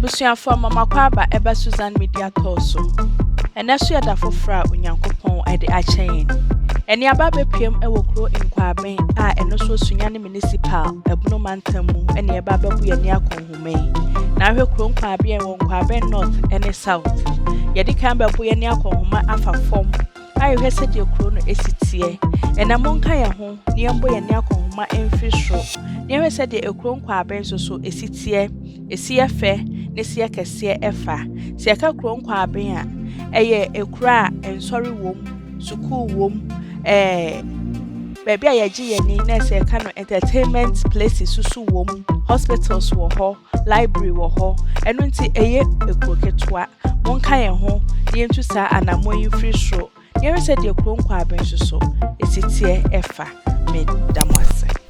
Abusuafo mama kwaba eba Susan Media Toso. Enesu yada fofra Onyankopon ede achen. Eni aba bepiem ewo kro Nkwaben a eno so sunyane municipal ebunu mantamu eni eba bebu ye ni akonhumen. Na hwe kro Nkwaben wo Nkwaben North ene South. Yedi kan bebu ye ni akonhuma afa fom. Ayi hwe se de kro no esitie. Enamonka ye ho ni embo ye ni akonhuma emfisro. Ni hwe se de ekro Nkwaben so esitie. Esiye fe nesiye kesiye efa. Siya ka kro Nkwaben a eye ekura ensori wom, suku wom, baby ayaji yeni nese kano entertainment places susu wom, hospitals wo ho, library wo ho. Enu nti eye ekuro ketwa. Monka ye ho, ni entu sa anamo yin free show. Ni se de kro Nkwaben so esitie efa. Me damwase.